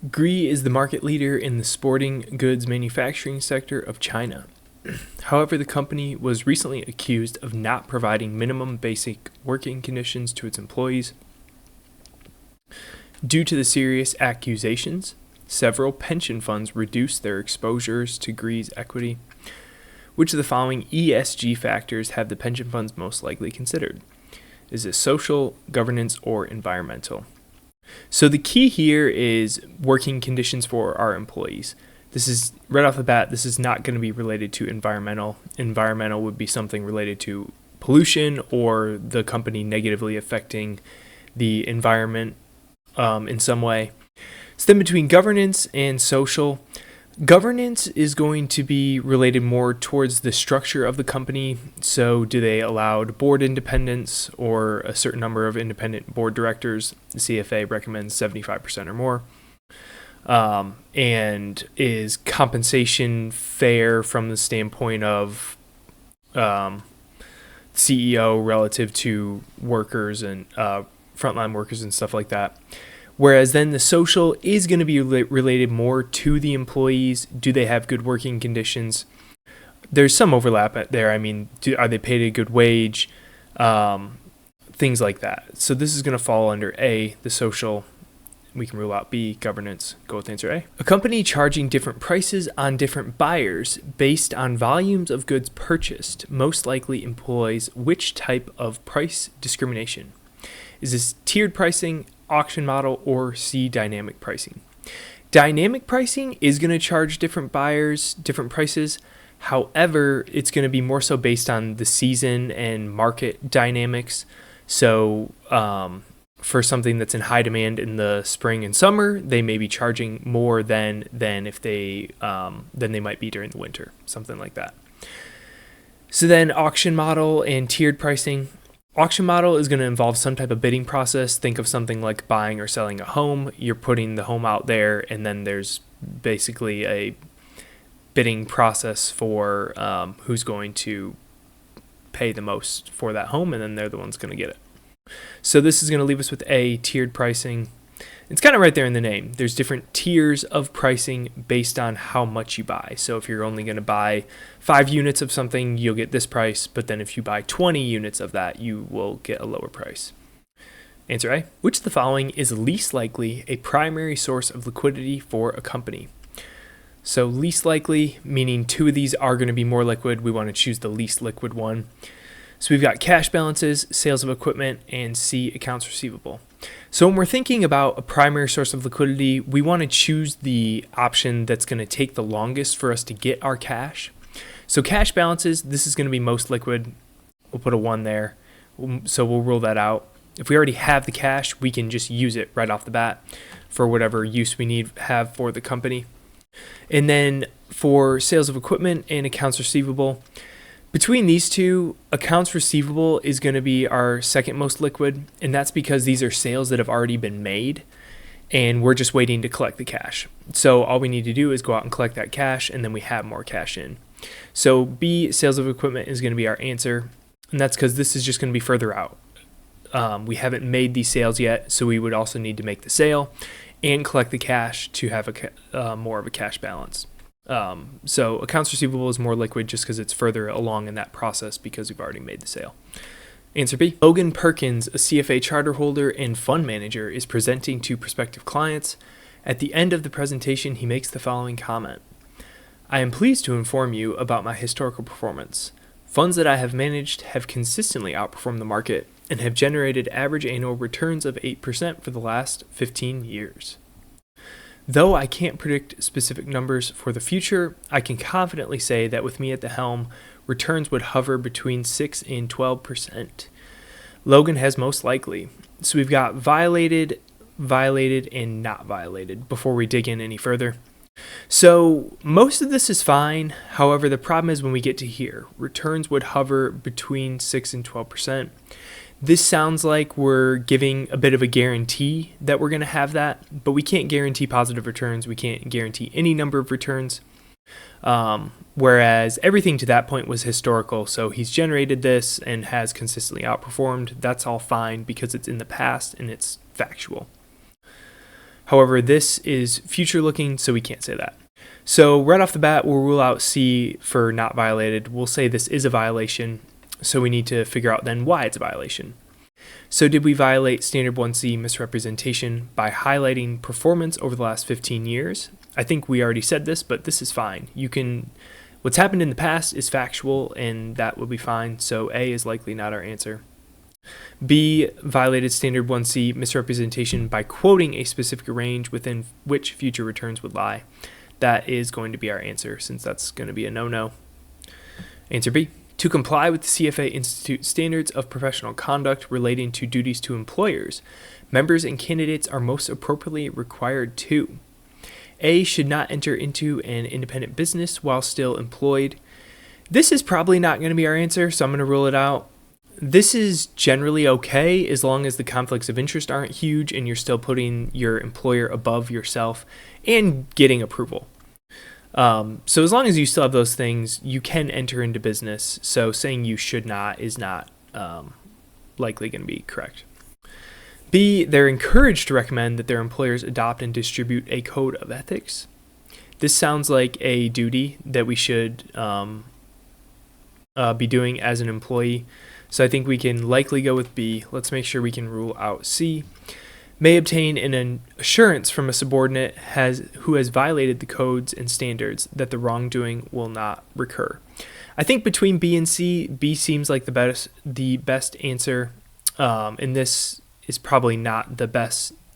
GRI is the market leader in the sporting goods manufacturing sector of China. However, the company was recently accused of not providing minimum basic working conditions to its employees. Due to the serious accusations, several pension funds reduced their exposures to GRI's equity. Which of the following ESG factors have the pension funds most likely considered? Is it social, governance, or environmental? So the key here is working conditions for our employees. This is right off the bat, this is not going to be related to environmental. Environmental would be something related to pollution or the company negatively affecting the environment in some way. So then between governance and social, governance is going to be related more towards the structure of the company. So do they allow board independence or a certain number of independent board directors? The CFA recommends 75% or more. And is compensation fair from the standpoint of CEO relative to workers and frontline workers and stuff like that? Whereas then the social is going to be related more to the employees. Do they have good working conditions? There's some overlap there. I mean, are they paid a good wage? Things like that. So this is going to fall under A, the social. We can rule out B, governance. Go with answer A. A company charging different prices on different buyers based on volumes of goods purchased most likely employs which type of price discrimination? Is this tiered pricing, auction model, or C, dynamic pricing? Dynamic pricing is going to charge different buyers different prices. However, it's going to be more so based on the season and market dynamics. So for something that's in high demand in the spring and summer, they may be charging more than if they than they might be during the winter, something like that. So then auction model and tiered pricing. Auction model is going to involve some type of bidding process. Think of something like buying or selling a home. You're putting the home out there, and then there's basically a bidding process for who's going to pay the most for that home, and then they're the ones going to get it. So this is going to leave us with A, tiered pricing. It's kind of right there in the name. There's different tiers of pricing based on how much you buy. So if you're only going to buy 5 units of something, you'll get this price. But then if you buy 20 units of that, you will get a lower price. Answer A. Which of the following is least likely a primary source of liquidity for a company? So least likely, meaning 2 of these are going to be more liquid. We want to choose the least liquid one. So we've got cash balances, sales of equipment, and C, accounts receivable. So when we're thinking about a primary source of liquidity, we want to choose the option that's going to take the longest for us to get our cash. So cash balances, this is going to be most liquid. We'll put a 1 there. So we'll rule that out. If we already have the cash, we can just use it right off the bat for whatever use we have for the company. And then for sales of equipment and accounts receivable, between these two, accounts receivable is going to be our second most liquid, and that's because these are sales that have already been made, and we're just waiting to collect the cash. So all we need to do is go out and collect that cash, and then we have more cash in. So B, sales of equipment, is going to be our answer, and that's because this is just going to be further out. We haven't made these sales yet, so we would also need to make the sale and collect the cash to have more of a cash balance. So accounts receivable is more liquid just because it's further along in that process because we've already made the sale. Answer B. Logan Perkins, a CFA charter holder and fund manager, is presenting to prospective clients. At the end of the presentation, he makes the following comment. I am pleased to inform you about my historical performance. Funds that I have managed have consistently outperformed the market and have generated average annual returns of 8% for the last 15 years. Though I can't predict specific numbers for the future, I can confidently say that with me at the helm, returns would hover between 6 and 12%. Logan has most likely. So we've got violated, and not violated before we dig in any further. So most of this is fine. However, the problem is when we get to here, returns would hover between 6 and 12%. This sounds like we're giving a bit of a guarantee that we're going to have that, but we can't guarantee positive returns. We can't guarantee any number of returns. Whereas everything to that point was historical. So he's generated this and has consistently outperformed. That's all fine because it's in the past and it's factual. However, this is future looking, so we can't say that. So right off the bat, we'll rule out C for not violated. We'll say this is a violation, so we need to figure out then why it's a violation. So did we violate Standard 1C misrepresentation by highlighting performance over the last 15 years? I think we already said this, but this is fine. What's happened in the past is factual, and that will be fine, so A is likely not our answer. B, violated Standard 1C misrepresentation by quoting a specific range within which future returns would lie. That is going to be our answer, since that's going to be a no-no. Answer B, to comply with the CFA Institute standards of professional conduct relating to duties to employers, members and candidates are most appropriately required to: A, should not enter into an independent business while still employed. This is probably not going to be our answer, so I'm going to rule it out. This is generally okay as long as the conflicts of interest aren't huge and you're still putting your employer above yourself and getting approval. So as long as you still have those things, you can enter into business. So saying you should not is not likely going to be correct. B, they're encouraged to recommend that their employers adopt and distribute a code of ethics. This sounds like a duty that we should be doing as an employee. So I think we can likely go with B. Let's make sure we can rule out C. May obtain an assurance from a subordinate who has violated the codes and standards that the wrongdoing will not recur. I think between B and C, B seems like the best answer, and this is probably not the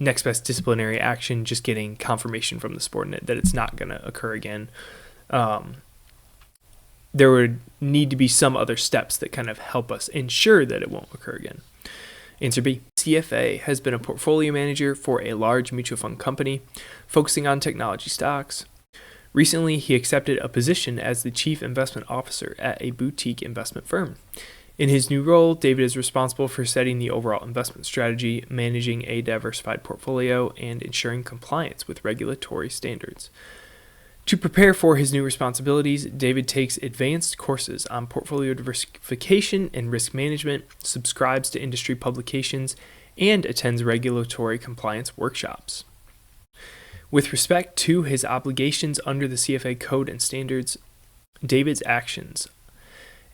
next best disciplinary action, just getting confirmation from the subordinate that it's not going to occur again. There would need to be some other steps that kind of help us ensure that it won't occur again. Answer B. CFA has been a portfolio manager for a large mutual fund company focusing on technology stocks. Recently, he accepted a position as the chief investment officer at a boutique investment firm. In his new role, David is responsible for setting the overall investment strategy, managing a diversified portfolio, and ensuring compliance with regulatory standards. To prepare for his new responsibilities, David takes advanced courses on portfolio diversification and risk management, subscribes to industry publications, and attends regulatory compliance workshops. With respect to his obligations under the CFA Code and Standards, David's actions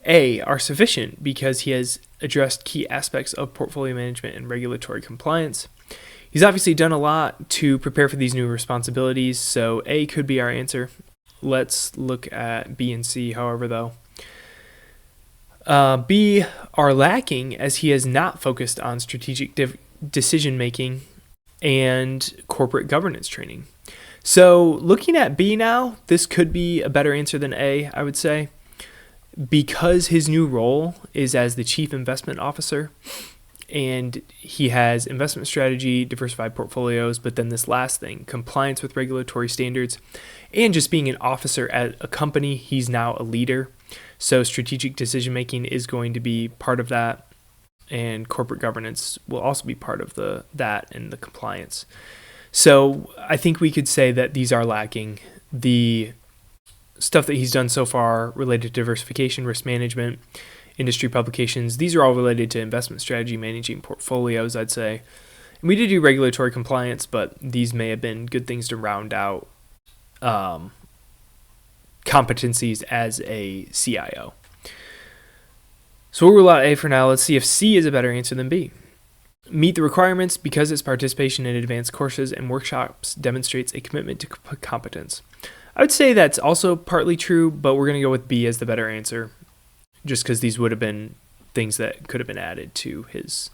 A, are sufficient because he has addressed key aspects of portfolio management and regulatory compliance. He's obviously done a lot to prepare for these new responsibilities, so A could be our answer. Let's look at B and C, however, though. B are lacking as he has not focused on strategic decision-making and corporate governance training. So looking at B now, this could be a better answer than A, I would say. Because his new role is as the chief investment officer, and he has investment strategy, diversified portfolios, but then this last thing, compliance with regulatory standards, and just being an officer at a company, he's now a leader. So strategic decision-making is going to be part of that, and corporate governance will also be part of that and the compliance. So I think we could say that these are lacking. The stuff that he's done so far related to diversification, risk management, industry publications, these are all related to investment strategy, managing portfolios, I'd say. And we did do regulatory compliance, but these may have been good things to round out competencies as a CIO. So we'll rule out A for now. Let's see if C is a better answer than B. Meet the requirements because its participation in advanced courses and workshops demonstrates a commitment to competence. I would say that's also partly true, but we're going to go with B as the better answer, just because these would have been things that could have been added to his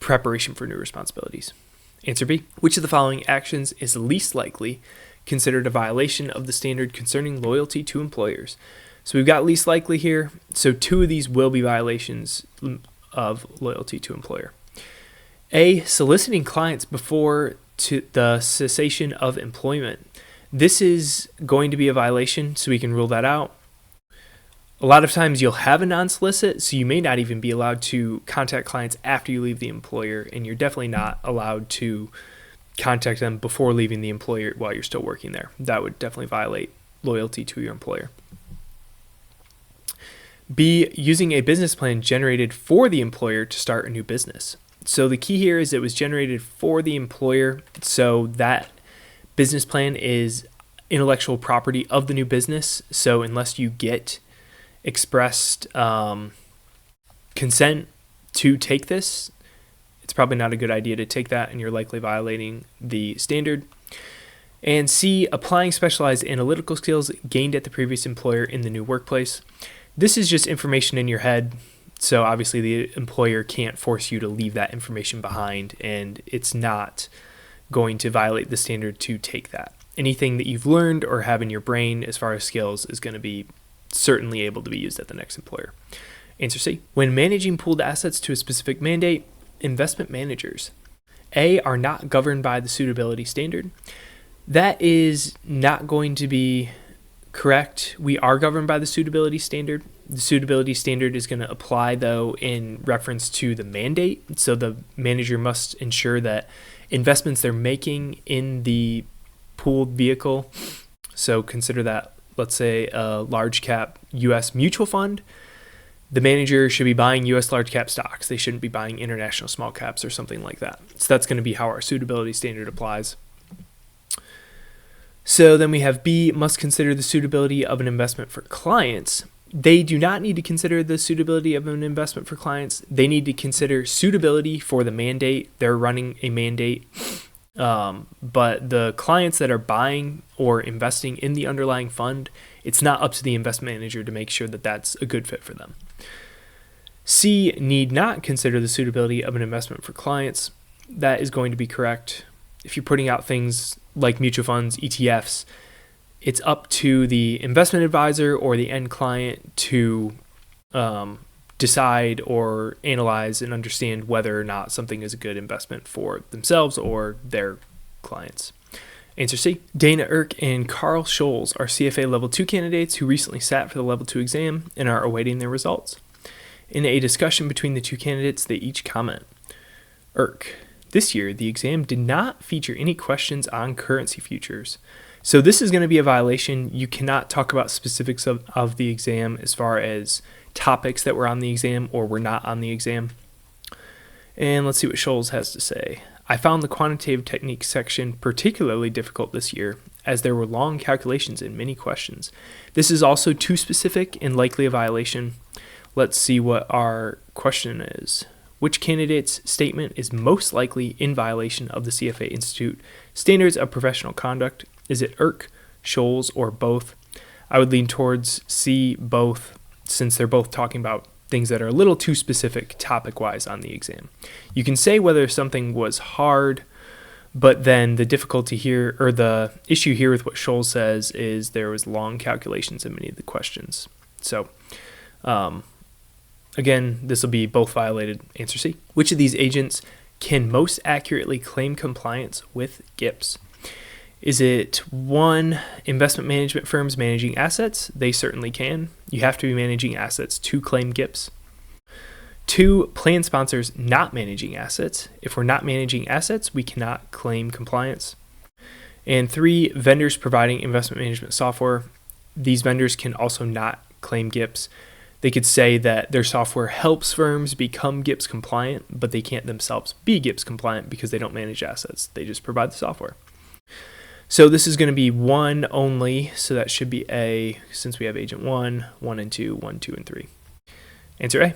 preparation for new responsibilities. Answer B. Which of the following actions is least likely considered a violation of the standard concerning loyalty to employers? So we've got least likely here. So two of these will be violations of loyalty to employer. A, soliciting clients before to the cessation of employment. This is going to be a violation, so we can rule that out. A lot of times you'll have a non-solicit, so you may not even be allowed to contact clients after you leave the employer, and you're definitely not allowed to contact them before leaving the employer while you're still working there. That would definitely violate loyalty to your employer. B, using a business plan generated for the employer to start a new business. So the key here is it was generated for the employer. So that business plan is intellectual property of the new business. So unless you get expressed consent to take this, it's probably not a good idea to take that, and you're likely violating the standard. And C, applying specialized analytical skills gained at the previous employer in the new workplace. This is just information in your head. So obviously the employer can't force you to leave that information behind, and it's not going to violate the standard to take that. Anything that you've learned or have in your brain as far as skills is going to be certainly able to be used at the next employer. Answer C. When managing pooled assets to a specific mandate, investment managers, A, are not governed by the suitability standard. That is not going to be correct. We are governed by the suitability standard. The suitability standard is going to apply, though, in reference to the mandate. So the manager must ensure that investments they're making in the pooled vehicle, so consider that, let's say, a large cap U.S. mutual fund, the manager should be buying U.S. large cap stocks. They shouldn't be buying international small caps or something like that. So that's going to be how our suitability standard applies. So then we have B, must consider the suitability of an investment for clients. They do not need to consider the suitability of an investment for clients. They need to consider suitability for the mandate. They're running a mandate. But the clients that are buying or investing in the underlying fund, it's not up to the investment manager to make sure that that's a good fit for them. C, need not consider the suitability of an investment for clients. That is going to be correct. If you're putting out things like mutual funds, ETFs, it's up to the investment advisor or the end client to decide or analyze and understand whether or not something is a good investment for themselves or their clients. Answer C. Dana Irk and Carl Scholes are CFA Level II candidates who recently sat for the Level II exam and are awaiting their results. In a discussion between the two candidates, they each comment. Irk: this year, the exam did not feature any questions on currency futures. So this is going to be a violation. You cannot talk about specifics of the exam as far as topics that were on the exam or were not on the exam. And let's see what Scholes has to say. I found the quantitative techniques section particularly difficult this year, as there were long calculations in many questions. This is also too specific and likely a violation. Let's see what our question is. Which candidate's statement is most likely in violation of the CFA Institute Standards of Professional Conduct? Is it Irk, Scholes, or both? I would lean towards C, both, since they're both talking about things that are a little too specific topic-wise on the exam. You can say whether something was hard, but then the difficulty here, or the issue here with what Scholes says, is there was long calculations in many of the questions. So, again, this will be both violated. Answer C. Which of these agents can most accurately claim compliance with GIPS? Is it 1, investment management firms managing assets? They certainly can. You have to be managing assets to claim GIPS. 2, plan sponsors not managing assets. If we're not managing assets, we cannot claim compliance. And 3, vendors providing investment management software. These vendors can also not claim GIPS. They could say that their software helps firms become GIPS compliant, but they can't themselves be GIPS compliant because they don't manage assets. They just provide the software. So this is going to be 1 only, so that should be A, since we have agent 1, 1 and 2, 1, 2, and 3. Answer A.